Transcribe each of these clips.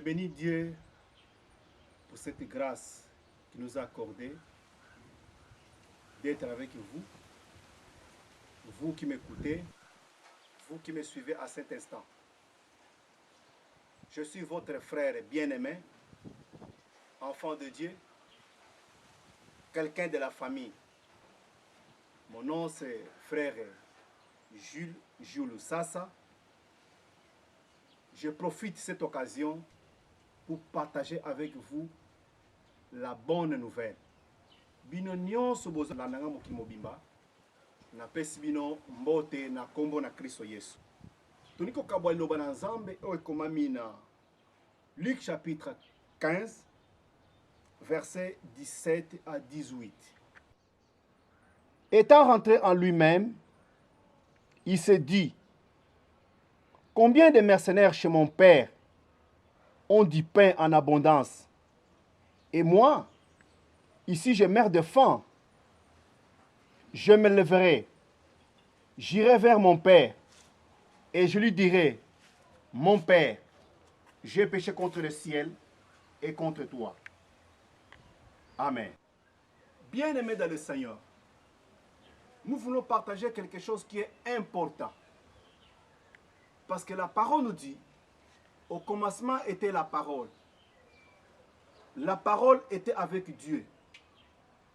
bénis Dieu pour cette grâce qu'il nous a accordée d'être avec vous, vous qui m'écoutez, vous qui me suivez à cet instant. Je suis votre frère bien-aimé, enfant de Dieu, quelqu'un de la famille. Mon nom c'est frère Jules Sassa. Je profite de cette occasion pour partager avec vous la bonne nouvelle. Bino nyonso bozalandanga mokili mobimba napesi bino mbote na kombo na Kristo Yesu. Tuniko kabwa liloba na Nzambe oyo ekomami na Luc chapitre 15 versets 17 à 18. Étant rentré en lui-même, il s'est dit: combien de mercenaires chez mon père ont du pain en abondance, et moi, ici je meurs de faim. Je me lèverai, j'irai vers mon père, et je lui dirai: mon père, j'ai péché contre le ciel et contre toi. Amen. Bien-aimés dans le Seigneur, nous voulons partager quelque chose qui est important. Parce que la parole nous dit, au commencement était la parole. La parole était avec Dieu.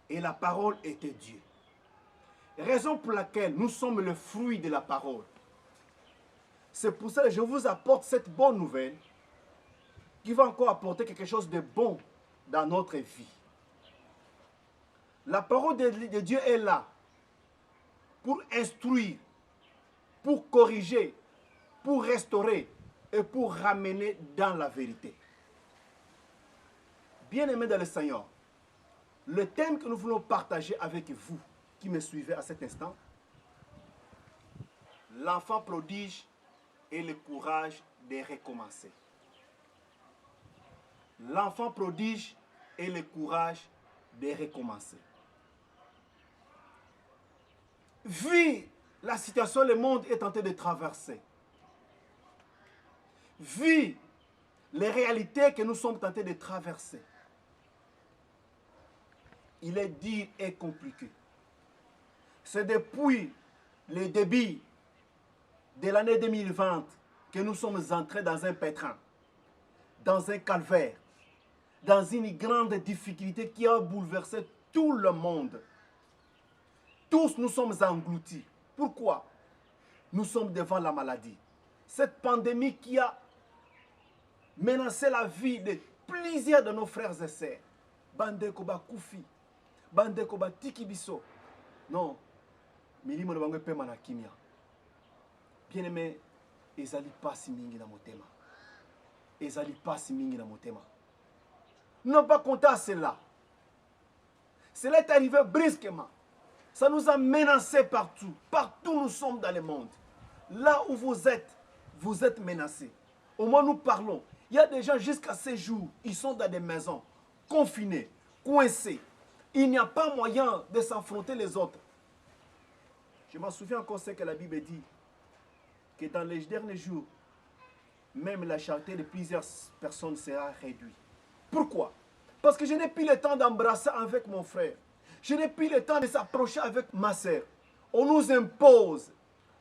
Et la parole était Dieu. Raison pour laquelle nous sommes le fruit de la parole. C'est pour ça que je vous apporte cette bonne nouvelle qui va encore apporter quelque chose de bon dans notre vie. La parole de Dieu est là pour instruire, pour corriger, pour restaurer et pour ramener dans la vérité. Bien-aimés dans le Seigneur, le thème que nous voulons partager avec vous, qui me suivez à cet instant, l'enfant prodige et le courage de recommencer. L'enfant prodige et le courage de recommencer. Vu la situation que le monde est tenté de traverser, vu les réalités que nous sommes tentés de traverser, il est dur et compliqué. C'est depuis le début de l'année 2020 que nous sommes entrés dans un pétrin, dans un calvaire, dans une grande difficulté qui a bouleversé tout le monde. Tous nous sommes engloutis. Pourquoi? Nous sommes devant la maladie. Cette pandémie qui a menacé la vie de plusieurs de nos frères et sœurs. Bande koba koufi, bande koba tikibiso. Non, milimo na bango pema na kimia. Bien-aimé, ezali pasi mingi na motema. Ezali pasi mingi na motema. Nous n'avons pas compté à cela. Cela est arrivé brusquement. Ça nous a menacés partout. Partout nous sommes dans le monde. Là où vous êtes menacés. Au moins nous parlons. Il y a des gens jusqu'à ces jours, ils sont dans des maisons, confinés, coincés. Il n'y a pas moyen de s'affronter les autres. Je m'en souviens encore ce que la Bible dit, que dans les derniers jours, même la charité de plusieurs personnes sera réduite. Pourquoi? Parce que je n'ai plus le temps d'embrasser avec mon frère. Je n'ai plus le temps de s'approcher avec ma sœur. On nous impose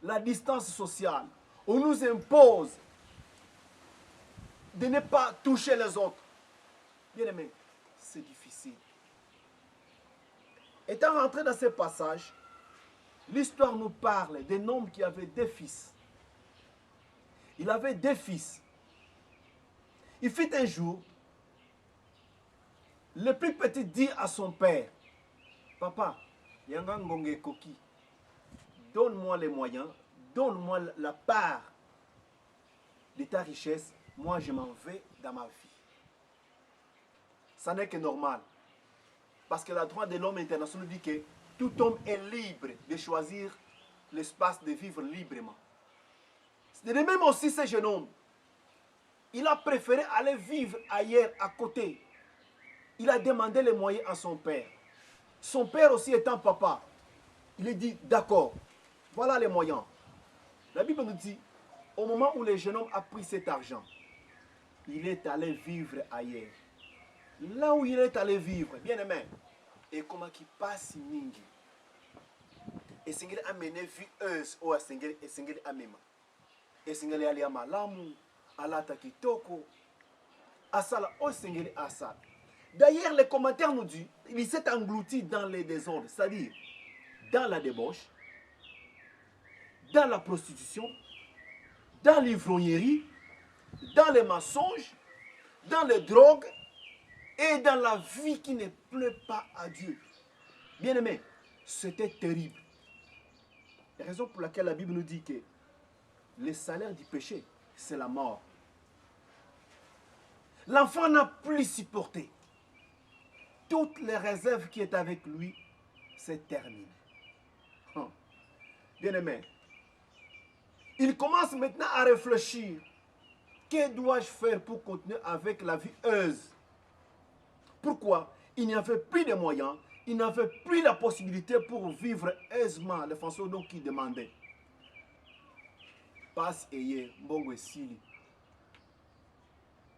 la distance sociale. On nous impose de ne pas toucher les autres. Bien aimé, c'est difficile. Étant rentré dans ce passage, l'histoire nous parle d'un homme qui avait deux fils. Il avait deux fils. Il fut un jour, le plus petit dit à son père: papa, yanga ngonge koki, donne-moi les moyens, donne-moi la part de ta richesse, moi je m'en vais dans ma vie. Ça n'est que normal. Parce que la droit de l'homme international dit que tout homme est libre de choisir l'espace de vivre librement. De même aussi ce jeune homme, il a préféré aller vivre ailleurs, à côté. Il a demandé les moyens à son père. Son père aussi étant papa, il a dit d'accord, voilà les moyens. La Bible nous dit, au moment où le jeune homme a pris cet argent, il est allé vivre ailleurs. Là où il est allé vivre, bien aimé, et comment qu'il passe mingi. Et singeli amené vie heureuse ou singeli amema. Et singeli ali amalamu, alata kitoko, asala o singeli asala. D'ailleurs, les commentaires nous disent, il s'est englouti dans les désordres, c'est-à-dire dans la débauche, dans la prostitution, dans l'ivrognerie, dans les mensonges, dans les drogues et dans la vie qui ne plaît pas à Dieu. Bien aimé, c'était terrible. La raison pour laquelle la Bible nous dit que le salaire du péché, c'est la mort. L'enfant n'a plus supporté. Toutes les réserves qui étaient avec lui, c'est terminé. Bien aimé, il commence maintenant à réfléchir. Que dois-je faire pour continuer avec la vie heureuse? Pourquoi? Il n'y avait plus de moyens, il n'avait plus la possibilité pour vivre aisément les façons dont il demandait. Passe et mbongo et sili.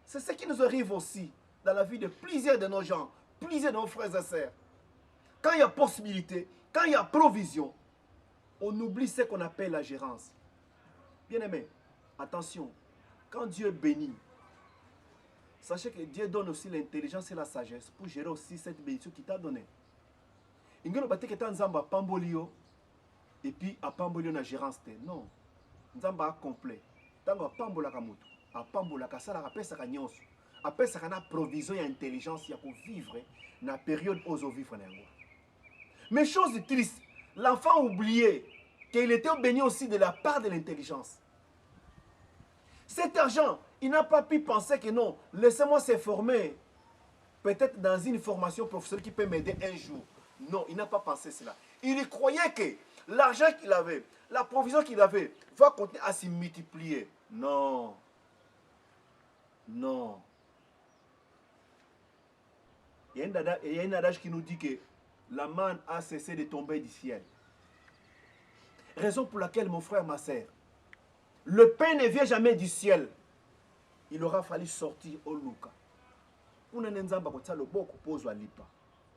C'est ce qui nous arrive aussi dans la vie de plusieurs de nos gens, plusieurs de nos frères et sœurs. Quand il y a possibilité, quand il y a provision, on oublie ce qu'on appelle la gérance. Bien aimé, attention, quand Dieu bénit, sachez que Dieu donne aussi l'intelligence et la sagesse pour gérer aussi cette bénédiction qu'il t'a donnée. Il ne peut pas dire que Nzamba pambolio et puis à pambolio na gérance. Non, Nzamba complet. Tango pambola kamutu, a pambola kasala apesa kanyonso, apesa kana provision et intelligence ya pour vivre na période ozo vivre na yango. Mais chose triste, l'enfant oublié qu'il était béni aussi de la part de l'intelligence. Cet argent, il n'a pas pu penser que non, laissez-moi se former, peut-être dans une formation professionnelle qui peut m'aider un jour. Non, il n'a pas pensé cela. Il croyait que l'argent qu'il avait, la provision qu'il avait, va continuer à se multiplier. Non. Non. Il y a un adage qui nous dit que la manne a cessé de tomber du ciel. Raison pour laquelle, mon frère, ma sœur, le pain ne vient jamais du ciel. Il aura fallu sortir au Luka.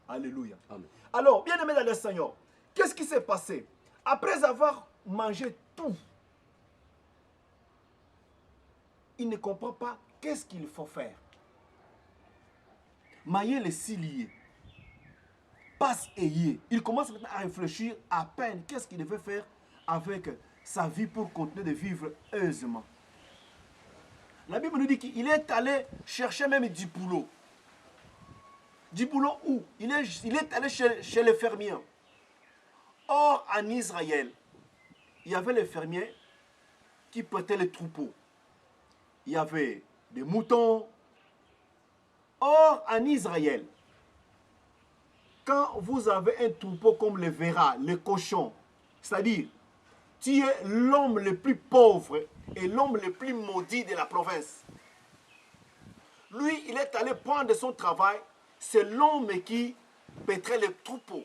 Alléluia. Amen. Alors, bien aimé dans le Seigneur, qu'est-ce qui s'est passé? Après avoir mangé tout, il ne comprend pas qu'est-ce qu'il faut faire. Maïe le silier. Passe ayé. Il commence maintenant à réfléchir à peine qu'est-ce qu'il devait faire avec sa vie pour continuer de vivre heureusement. La Bible nous dit qu'il est allé chercher même du boulot. Du boulot où? Il est allé chez les fermiers. Or, en Israël, il y avait les fermiers qui prêtaient les troupeaux. Il y avait des moutons. Or, en Israël, quand vous avez un troupeau comme le verra, le cochon, c'est-à-dire, tu es l'homme le plus pauvre et l'homme le plus maudit de la province. Lui, il est allé prendre son travail, c'est l'homme qui pèterait les troupeaux.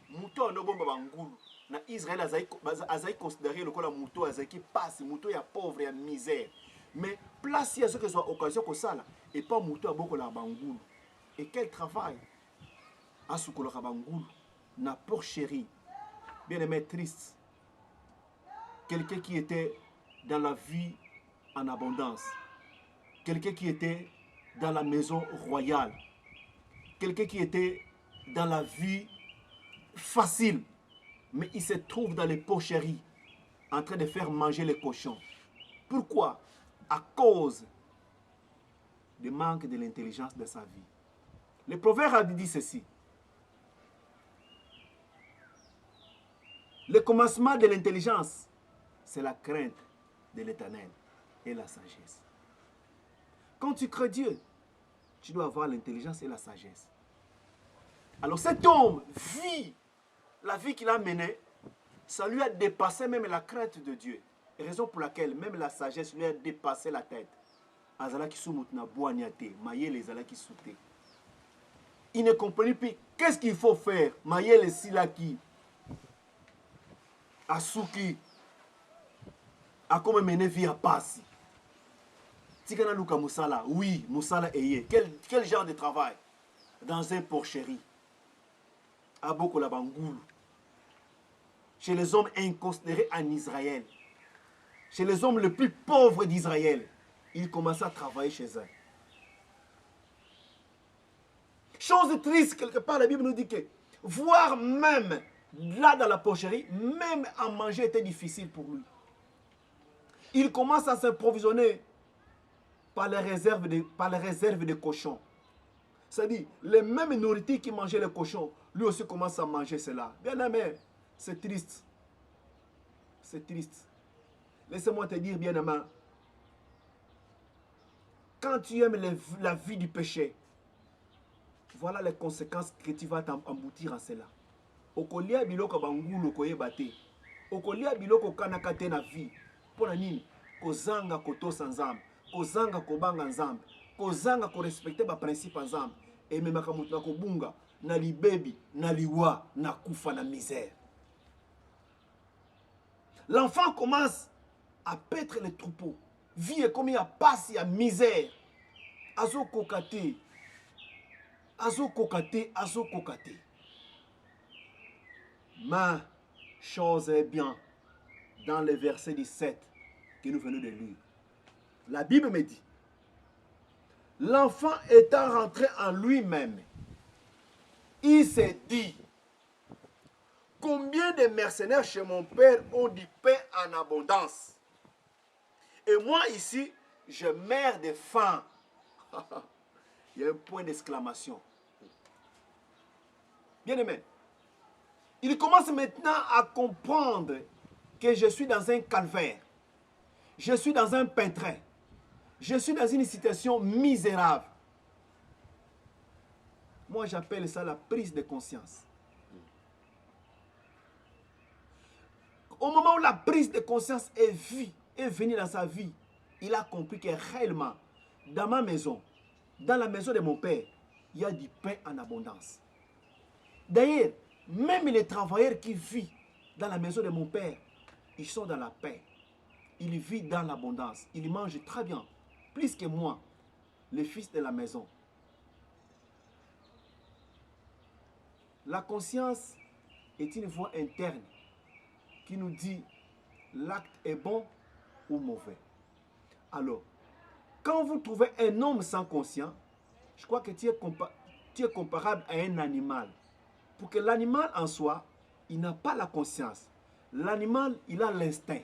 Mouton no bomba bangulu. Na Israël azaï considéré le kola mouton azaï qui passe, mouton ya pauvre ya misère. Mais place il y a ce que soit occasion que ça là et pas mouton à beaucoup la bangulu. Et quel travail à ce que le bangulu na porcherie. Bien aimé triste. Quelqu'un qui était dans la vie en abondance. Quelqu'un qui était dans la maison royale. Quelqu'un qui était dans la vie facile. Mais il se trouve dans les porcheries en train de faire manger les cochons. Pourquoi? À cause du manque de l'intelligence de sa vie. Le proverbe a dit ceci. Le commencement de l'intelligence, c'est la crainte de l'Éternel et la sagesse. Quand tu crains Dieu, tu dois avoir l'intelligence et la sagesse. Alors cet homme vit la vie qu'il a menée, ça lui a dépassé même la crainte de Dieu. Et raison pour laquelle même la sagesse lui a dépassé la tête. Il ne comprenait plus qu'est-ce qu'il faut faire. Mayele silaki. Asuki. A comme mener vie à passer. Tigana Luka Moussala, oui, Moussala Eye. Quel genre de travail? Dans un porcherie. À Bokola Bangoulou. Chez les hommes inconsidérés en Israël. Chez les hommes les plus pauvres d'Israël. Il commence à travailler chez eux. Chose triste, quelque part, la Bible nous dit que voir même là dans la porcherie, même à manger était difficile pour lui. Il commence à s'approvisionner par les réserves de cochons. C'est-à-dire, les mêmes nourritures qui mangeaient les cochons, lui aussi commence à manger cela. Bien aimé, c'est triste. C'est triste. Laissez-moi te dire, bien aimé, quand tu aimes la vie du péché, voilà les conséquences que tu vas t'emboutir en cela. Okolia biloko bangulu koyebate. Okolia biloko kanakate na vie. Pona nini? Kozanga kotosa nzambe. Kozanga kobanga nzambe. Kozanga ko respecter ba principe nzambe. Et même kamutu na kobunga na libebi, na liwa, na kufa na misère. L'enfant commence à paître les troupeaux. Vie comme il y a passe, il y a misère. Azo kokate. Azo kokate, azo kokate. Mais, chose est bien, dans le verset 17 que nous venons de lire. La Bible me dit, l'enfant étant rentré en lui-même, il s'est dit, combien de mercenaires chez mon père ont du pain en abondance? Et moi ici, je meurs de faim. Il y a un point d'exclamation. Bien aimé, il commence maintenant à comprendre que je suis dans un calvaire. Je suis dans un pétrin. Je suis dans une situation misérable. Moi, j'appelle ça la prise de conscience. Au moment où la prise de conscience est venue dans sa vie, il a compris que réellement, dans ma maison, dans la maison de mon père, il y a du pain en abondance. D'ailleurs, même les travailleurs qui vivent dans la maison de mon père, ils sont dans la paix. Ils vivent dans l'abondance. Ils mangent très bien. Plus que moi, le fils de la maison. La conscience est une voix interne qui nous dit l'acte est bon ou mauvais. Alors, quand vous trouvez un homme sans conscience, je crois que tu es comparable à un animal. Pour que l'animal en soi, il n'a pas la conscience. L'animal, il a l'instinct.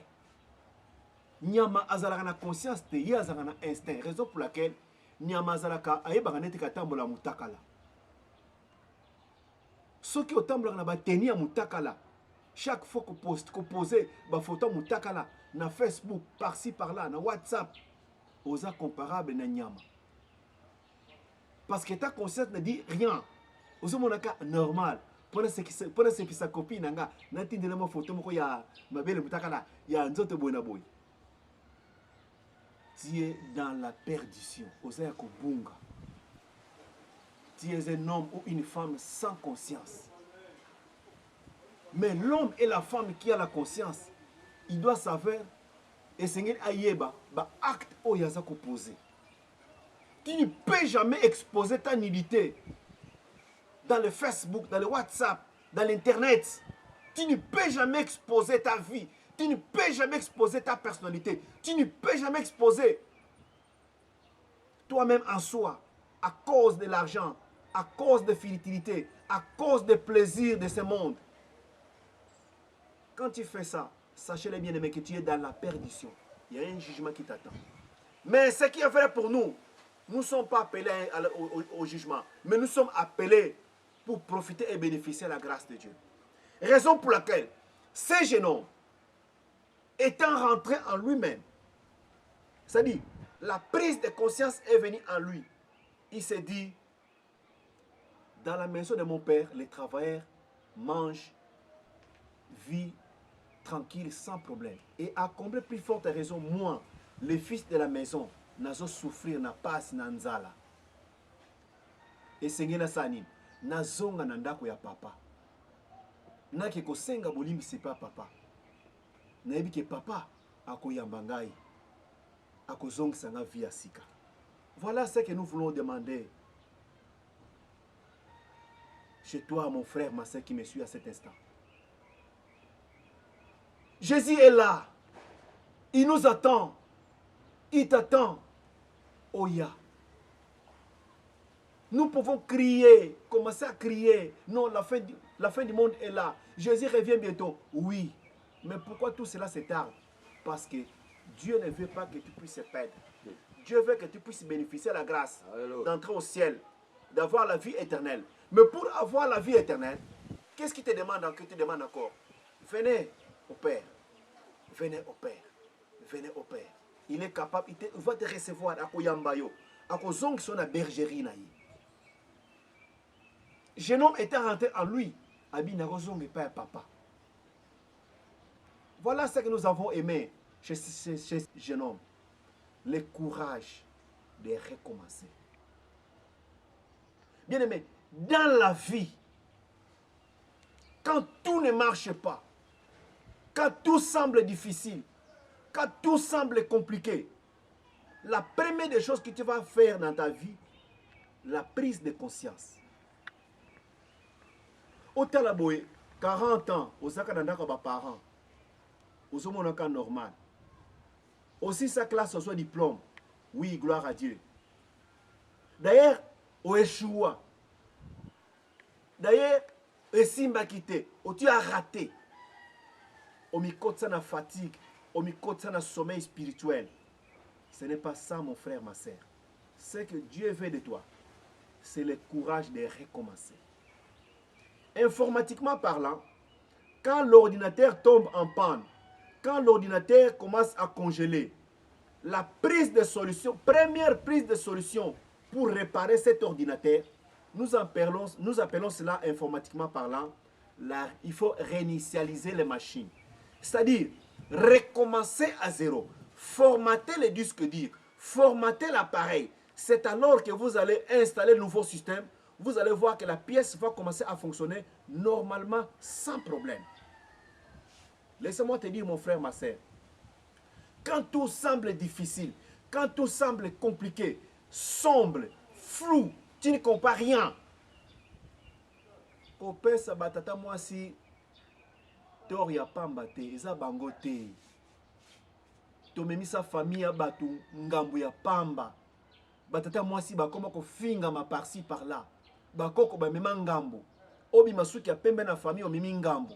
Nyama azalaka na conscience te, ye azalaka na instinct. Raison pour laquelle nyama azalaka ayebaka neti katambola mutakala. Soki otambolaka na bateni ya mutakala, chaque fois qu'on pose ba photo mutakala na Facebook, par-ci par-là, na WhatsApp, oza comparable na nyama. Parce que ta conscience ne dit rien. Ozo monaka normal. Pona se sa copine nanga natindela ma photo moko ya mabele mutakala ya nzoto boy na boy. Tu es dans la perdition. Osaya kobunga. Tu es un homme ou une femme sans conscience. Mais l'homme et la femme qui a la conscience, il doit savoir et Seigneur ayeba ba acte oyaza ko poser. Tu ne peux jamais exposer ta nudité dans le Facebook, dans le WhatsApp, dans l'Internet. Tu ne peux jamais exposer ta vie. Tu ne peux jamais exposer ta personnalité. Tu ne peux jamais exposer toi-même en soi à cause de l'argent, à cause de futilité, à cause des plaisirs de ce monde. Quand tu fais ça, sachez-le bien aimé que tu es dans la perdition. Il y a un jugement qui t'attend. Mais ce qui est vrai pour nous, nous ne sommes pas appelés au jugement, mais nous sommes appelés pour profiter et bénéficier de la grâce de Dieu. Raison pour laquelle ce jeune homme, étant rentré en lui-même, c'est-à-dire la prise de conscience est venue en lui. Il s'est dit, dans la maison de mon père, les travailleurs mangent, vivent tranquille, sans problème. Et à combler plus forte raison, moi, le fils de la maison, nazo souffrir na passe na nzala. Et Seigneur na sani, nazonga na ndako ya papa. Na ke kosenga bolimi c'est pas papa. Na yebi ke papa akoyamba ngai. akozongisanga vie ya sika. Voilà ce que nous voulons demander chez toi, mon frère, ma soeur qui me suit à cet instant. Jésus est là. Il nous attend. Il t'attend. Oya. Nous pouvons crier, commencer à crier. Non, la fin du monde est là. Jésus revient bientôt. Oui. Mais pourquoi tout cela se tarde? Parce que Dieu ne veut pas que tu puisses perdre. Dieu veut que tu puisses bénéficier de la grâce d'entrer au ciel, d'avoir la vie éternelle. Mais pour avoir la vie éternelle, qu'est-ce qu'il te demande, encore? Venez au Père. Venez au Père. Venez au Père. Il est capable, il va te recevoir à Koyambayo, à Kozong son bergerie. Jeune homme était rentré en lui. Abina Kozong et Père Papa. Voilà ce que nous avons aimé chez ce jeune homme. Le courage de recommencer. Bien aimé, dans la vie, quand tout ne marche pas, quand tout semble difficile, quand tout semble compliqué, la première des choses que tu vas faire dans ta vie, la prise de conscience. Au Talaboé, 40 ans, au Sakananda comme parents, au Somonaka normal. Aussi sa classe soit diplôme. Oui, gloire à Dieu. D'ailleurs, au échoua. D'ailleurs, au Simba quitté, au tu as raté. Au mikotsa na fatigue, au mikotsa na sommeil spirituel. Ce n'est pas ça, mon frère, ma soeur. Ce que Dieu veut de toi, c'est le courage de recommencer. Informatiquement parlant, quand l'ordinateur tombe en panne, quand l'ordinateur commence à congeler, la prise de solution, première prise de solution pour réparer cet ordinateur, nous appelons cela informatiquement parlant, il faut réinitialiser les machines. C'est-à-dire, recommencer à zéro, formater le disque dur, formater l'appareil. C'est alors que vous allez installer le nouveau système, vous allez voir que la pièce va commencer à fonctionner normalement sans problème. Laissez-moi te dire, mon frère, ma soeur, quand tout semble difficile, quand tout semble compliqué, sombre, flou, tu ne comprends rien. Kopé sabatata moi si tor ya pamba te, eza bango te. Tomemisa famille ya batu ngambu ya pamba. Batata moi si bakoma ko finga ma par-ci par-là. Bakoko ba mema ngambu. Obi masuki ya pembe na famille o mimi ngambu.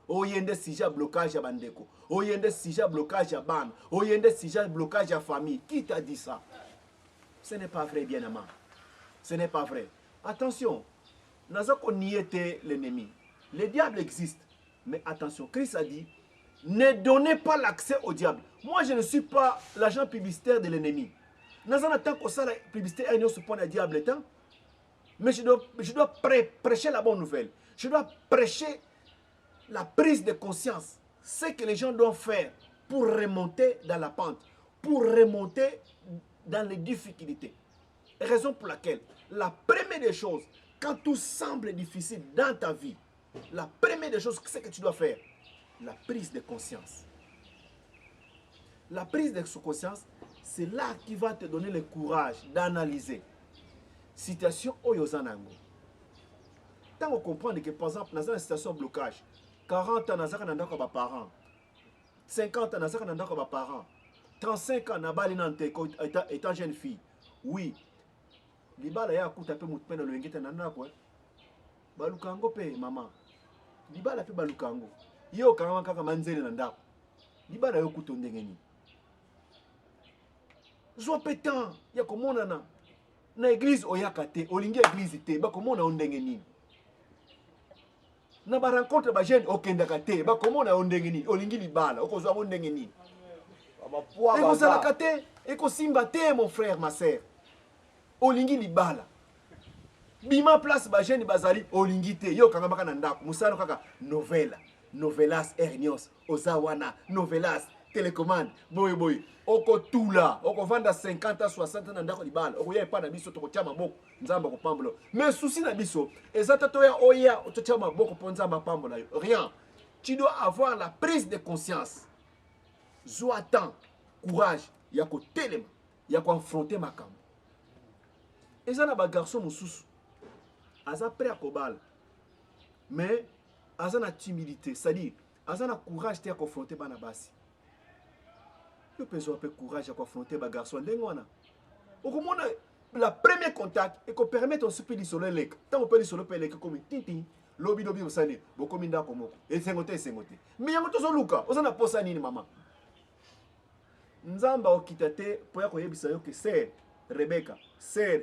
Oyende sija blocage ya bandeko. Oyende sija blocage ya bana. Oyende sija blocage ya famille. Qui t'a dit ça? Ce n'est pas vrai, bien-aimé. Ce n'est pas vrai. Attention, nous avons nié l'ennemi. Le diable existe. Mais attention, Christ a dit, ne donnez pas l'accès au diable. Moi, je ne suis pas l'agent publicitaire de l'ennemi. Nous avons tant que ça, la publicité est sur point de diable. Mais je dois prêcher la bonne nouvelle. Je dois prêcher la prise de conscience. Ce que les gens doivent faire pour remonter dans la pente, pour remonter dans les difficultés. Raison pour laquelle, la première des choses, quand tout semble difficile dans ta vie, la première des choses, c'est que tu dois faire, la prise de conscience. La prise de conscience, c'est là qui va te donner le courage d'analyser. Situation Oyozanango. Tant qu'on comprend que, par exemple, dans une situation de blocage, 40 ans, dans un parent, 50 ans, dans un parent, 35 ans, étant jeune fille, oui, libala ya kuta pe mutpena lo ngeta nana kwa balukango pe mama libala pe balukango yo kanga kaka manzele na ndako libala yo kuto ndengeni zo petan ya komona na église oyaka te olingi église te ba komona ondengeni na ba rencontre ba jeune okendaka te ba komona ondengeni olingi libala okozwa ondengeni eko salaka te eko simba te mon frère ma sœur olingi libala bima place ba jeune bazali olingi te yo kanga baka na ndako musano kaka novela novelas hernios ozawana novelas télécommande boy boy oko tula oko vanda 50 à 60 na ndako libala oko ya pa na biso to ko tia maboko nzamba ko pambola mais souci na biso ezata to ya oya to tia maboko po nzamba pambola rien. Tu dois avoir la prise de conscience. Joie temps, courage ya ko telema ya ko affronter makambo eza na ba garçon mususu aza prêt à kobala mais aza na timidité c'est-à-dire aza na courage te ya confronter bana basi yo pezo pe courage ya confronter ba garçon ndenge wana okomona la premier contact et ko permettre aussi pe lisolo lek tant pe lisolo pe lek comme titi lobi lobi osani bokomi ndako moko esengote mais yango tozo luka oza na posa nini mama nzamba okita te po ya koyebisa yo ke sœur Rebecca sœur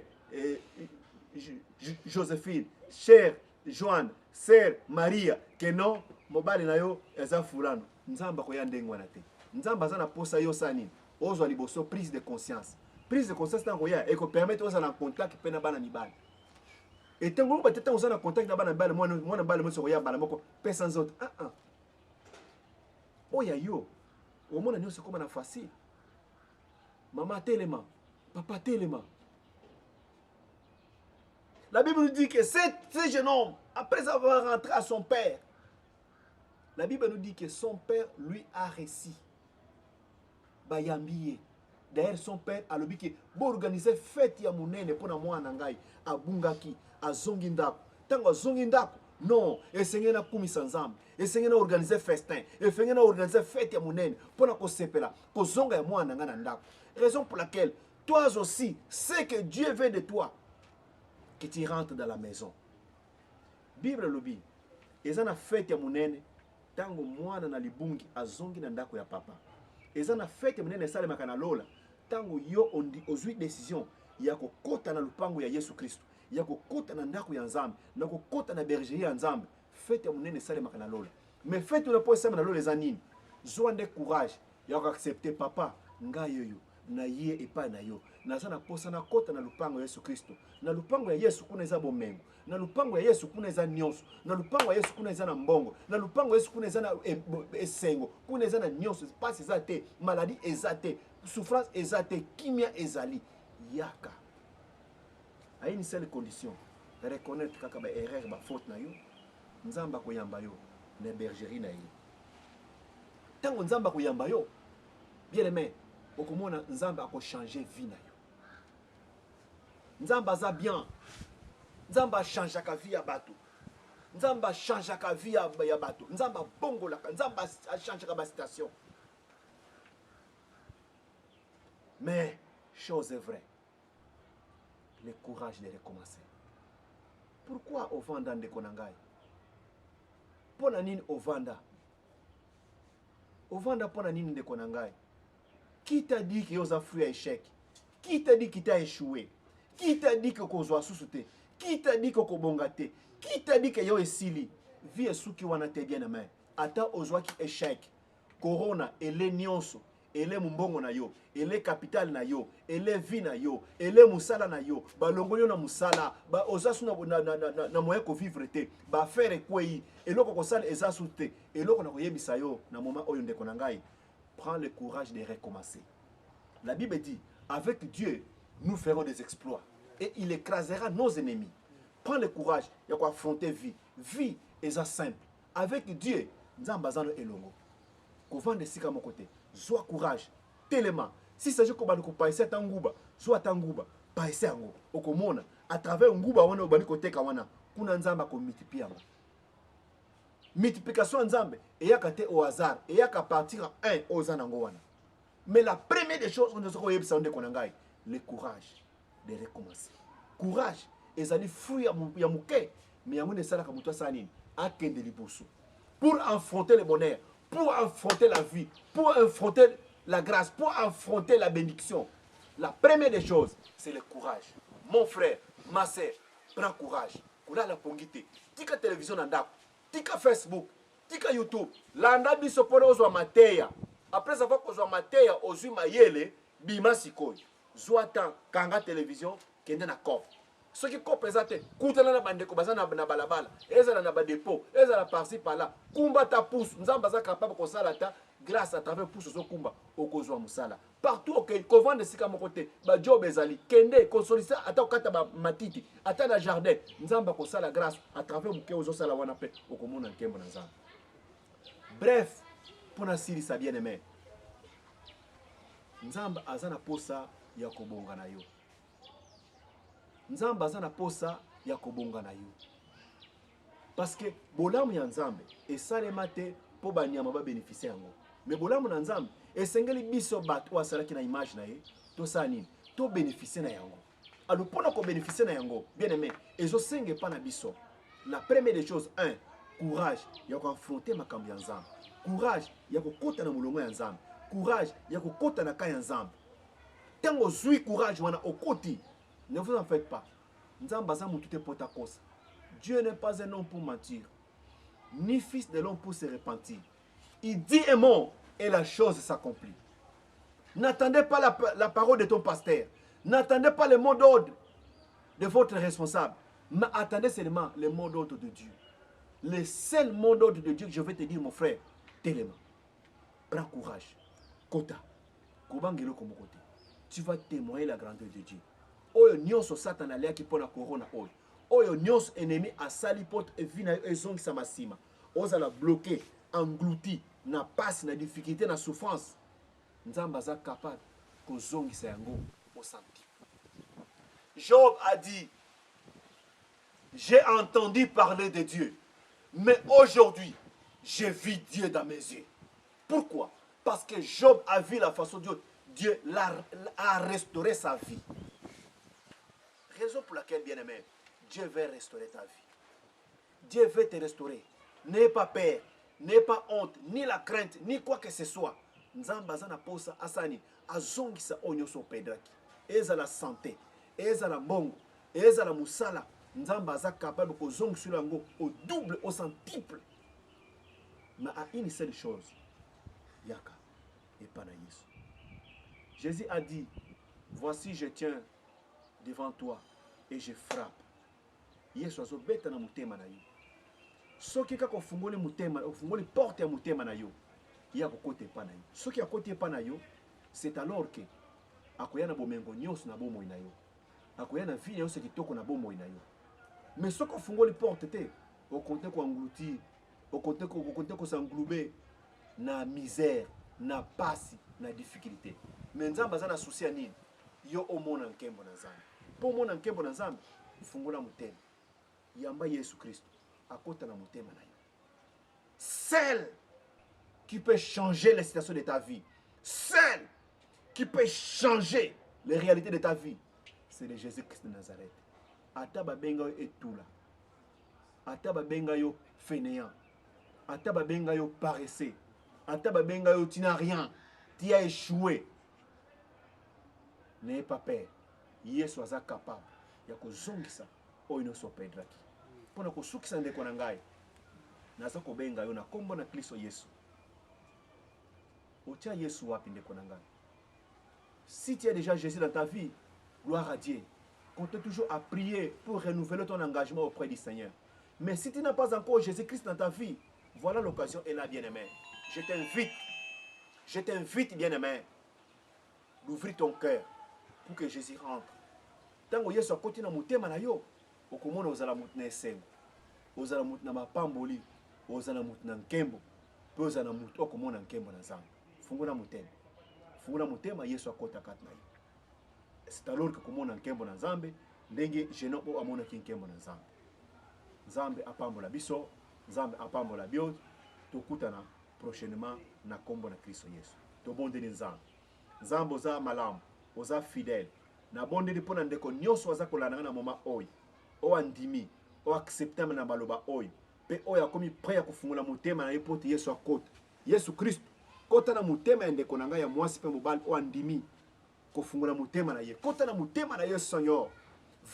Joséphine chère Joanne sœur Maria que non mobali na yo eza fulano nzamba koya ndenge wana te nzamba aza na posa yo sa nini ozwa liboso prise de conscience ntango ya eko permettre oza na contact pe na bana mibali etango ba tete oza na contact na bana mibali mwana mobali moso koya bana moko pesa nzoto oya yo omona nyonso koma na facile maman telema papa telema. La Bible nous dit que ce jeune homme, après avoir rentré à son père, la Bible nous dit que son père lui a réussi. Bayambiye. D'ailleurs, son père a dit que bon organiser fête ya munene pour na mwana ngai a bungaki a zongindako. Tango zongindako non, essayez na kumisa nzambe, essayez na organiser festin, essayez na organiser fête ya munene pour na ko sepela, ko zonga ya mwana nga na ndako. Raison pour laquelle toi aussi, c'est que Dieu veut de toi que tu rentres dans la maison. Bible lobi, eza na fête ya munene tango mwana na libungi azongi na ndako ya papa. Eza na fête ya munene sale makana lola tango yo ondi ozwi décision ya kokota na lupango ya Yesu Kristo, ya kokota na ndako ya Nzambe, na kokota na bergerie ya Nzambe. Fête ya munene sale makana lola. Mais fête na po sema na lola eza nini? Zwa nde courage ya ko accepter papa ngai yoyo na ye epai na yo naza na posa na kota na lupango ya Yesu Kristo. Na lupango ya Yesu kuna eza bomengo, na lupango ya Yesu kuna eza nyonso, na lupango ya Yesu kuna eza na mbongo, na lupango ya Yesu kuna eza na esengo, kuna eza na nyonso, pasi eza te, maladie eza te, souffrance eza te, kimia ezali yaka. A une seule condition, reconnaître kaka ba erreur ba faute na yo, nzamba koyamba yo na bergerie na ye. Tango nzamba koyamba yo, bien aimé, okomona nzamba ako changer vie na yo. Nzamba za bien. Nzamba change ka vie ya bato. Nzamba change ka vie ya bato. Nzamba bongo la. Nzamba change ka ba station. Mais chose est vraie. Le courage de recommencer. Pourquoi au vanda ndeko na ngai? Pona nini au vanda? Au vanda pona nini ndeko na ngai? Qui t'a dit que yoza fruit échec? Qui t'a dit qu'il t'a échoué? Qui t'a dit que kozwa susute? Qui t'a dit que kobongate? Qui t'a dit que yo esili? Vie suki wana te bien main. Ata ozwa ki échec. Corona ele nyonso, ele mumbongo na yo, ele capital na yo, ele vie na yo, ele musala na yo, ba longo yo na musala, ba ozasu na moyen ko vivre te, ba faire kwei, eloko ko sala ezasu te, eloko na koyebisa yo na moment oyo ndeko na ngai. Prends le courage de recommencer. La Bible dit, avec Dieu, nous ferons des exploits. Et il écrasera nos ennemis. Prends le courage, il y a quoi affronter vie. Vie est simple. Avec Dieu, nous avons elongo. Kovan de sika mon côté. Sois courage. Tellement. Si c'est juste que nous païsé tanguba, soit tanguba, païsé ango. Okomona, à travers nguba wana obani côté kawana, kuna nzamba ko multiplier. Multiplication nzambe, et yakate au hasard, et yaka partir à 1 aux anango wana. Mais la première des choses, on ne sait pas konangai, le courage de recommencer. Courage, et allez fruit à mouké, mais il y a une salle comme toi sanine, à kende liboso. Pour affronter le bonheur, pour affronter la vie, pour affronter la grâce, pour affronter la bénédiction. La première des choses, c'est le courage. Mon frère, ma soeur, prends courage. Kula la pongite. Tika télévision nandako, tika Facebook, tika YouTube. Landa biso pona ozwa mateya. Après avoir kozwa mateya ozwi mayele, bima sikoy. Zwatan kanga télévision kende na coffre. Ce qui représente koutana na bandeko bazana na balabala, ezala na ba dépôt, ezala par-ci par-là. Kumba ta pousse, nzamba za capable ko sala ta grâce à travers pousse zo kumba okozwa musala. Partout OK, ko vendre sika mon côté, ba job ezali, kende consolider ata okata ba matiti, ata na jardin, nzamba ko sala grâce à travers muke ozo sala wana pe okomona nkembo na nzamba. Bref, pour na siri sa bien-aimé. Nzambe aza na posa ya kobonga na yo. Nzambe aza na posa ya kobonga na yo. Parce que bolamu ya Nzambe esalema te po banyama ba bénéficier yango. Mais bolamu na Nzambe esengeli biso bato asalaki na image na ye to sa nini to bénéficier na yango. Alors pona ko bénéficier na yango, bien aimé, ezo senge pa na biso. La première des choses, un, courage ya ko affronter makambo ya Nzambe. Courage ya ko kota na mulongo ya Nzambe. Courage ya ko kota na ka ya Nzambe. Tango zui courage wana okoti, ne vous en faites pas. Nzambe aza mutu te pota kosa. Dieu n'est pas un homme pour mentir, ni fils de l'homme pour se repentir. Il dit un mot et la chose s'accomplit. N'attendez pas la parole de ton pasteur. N'attendez pas le mot d'ordre de votre responsable. Mais attendez seulement le mot d'ordre de Dieu. Le seul mot d'ordre de Dieu que je vais te dire, mon frère, tellement. Prends courage. Kota. Kobangelo comme côté. Tu vas témoigner la grandeur de Dieu. Oyo nyonso Satan alia ki pona corona oyo. Oyo nyonso ennemi asali pote evina ezongisa masima. Ozala bloqué, englouti, na passe, na difficulté, na souffrance. Nzamba aza capable kozongisa yango au santi. Job a dit, j'ai entendu parler de Dieu, mais aujourd'hui, j'ai vu Dieu dans mes yeux. Pourquoi? Parce que Job a vu la façon dont Dieu a restauré sa vie. Raison pour laquelle, bien-aimé, Dieu veut restaurer ta vie. Dieu veut te restaurer. N'aie pas peur, n'aie pas honte, ni la crainte, ni quoi que ce soit. Nzamba zana posa asani azongisa onyoso pedraki. Eza la santé, eza la mbongo, eza la musala. Nzamba za capable de zongisa lango au double, au centuple. Mais à une seule chose, yaka et pas na Yesu. Jésus a dit, voici je tiens devant toi et je frappe. Yesu azo beta na mutema na yo. Soki kaka ofungoli mutema, ofungoli porte ya mutema na yo, ya kokote pa na yo. Soki akote pa na yo, c'est alors que akoya na bomengo nyonso na bomoi na yo. Akoya na vie nyonso kitoko na bomoi na yo. Mais soki ofungoli porte te, okonte ko engloutir, okonte ko s'englouber na misère, na pasi, na difficulté. Mais Nzambe aza na souci ya nini? Yo omona nkembo na Nzambe. Po omona nkembo na Nzambe, fungola mutema. Yamba Yesu Christ akota na mutema na yo. Celle qui peut changer les situations de ta vie, celle qui peut changer les réalités de ta vie, c'est le Jésus-Christ de Nazareth. Ata babenga yo etula, ata babenga yo fainéant, ata babenga yo paresseux, ata babenga yo tu n'as rien, tu as échoué. N'ayez pas peur. Yesu aza capable ya kozongisa oyo nyonso pedraki. Pona kosukisa ndeko na ngai, naza kobenga yo na kombo na Kristo Yesu. Otia Yesu wapi ndeko na ngai? Si tu as déjà Jésus dans ta vie, gloire à Dieu. Continue toujours à prier pour renouveler ton engagement auprès du Seigneur. Mais si tu n'as pas encore Jésus-Christ dans ta vie, voilà l'occasion est là, bien-aimé. Je t'invite, bien-aimé, d'ouvrir ton cœur pour que Jésus rentre. Tant que Yesu akoti na mutema na yo, okomona ozala mutu na esengo, ozala mutu na mapamboli, ozala mutu na nkembo, pe ozala mutu okomona nkembo na Nzambe. Fungula mutema Yesu akota kati na yo. C'est alors que komona nkembo na Nzambe, ndenge jeno o amona ki nkembo na Nzambe. Nzambe apambola biso, Nzambe apambola bio, tokutana prochainement na kombo na Kristo Yesu. Tobondeli Nzambe. Nzambe oza malamu, oza fidèle. Na bondeli pona ndeko nyonso aza kolanda na moma oyo. O andimi, o acceptable na baloba oyo. Pe oyo akomi prêt ya kufungula mutema na yepote Yesu akota. Yesu Kristo kota na mutema ya ndeko na ngai ya mwasi pe mobali o andimi kofungula mutema na ye. Kota na mutema na ye Seigneur.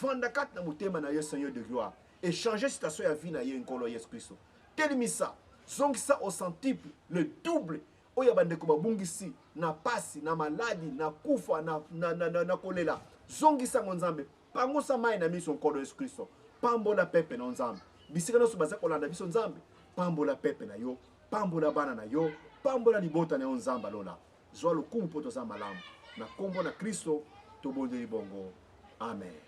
Vanda kati na mutema na ye Seigneur de gloire. Et changer situation ya vie na ye nkolo Yesu Kristo. Telimisa, zongisa au centuple, le double. Oya bandeko babungisi na pasi na maladi na kufa na kolela. Zongisa Nzambe. Pangosa mai na miso nkolo Yesu Kristo. Pambola pepe na Nzambe. Bisika no subaza kolanda biso Nzambe. Pambola pepe na yo, pambola bana na yo, pambola libota na yo Nzamba lola. Zwa lokumu poto za malamu. Na kombo na Kristo tobondeli bongo. Amen.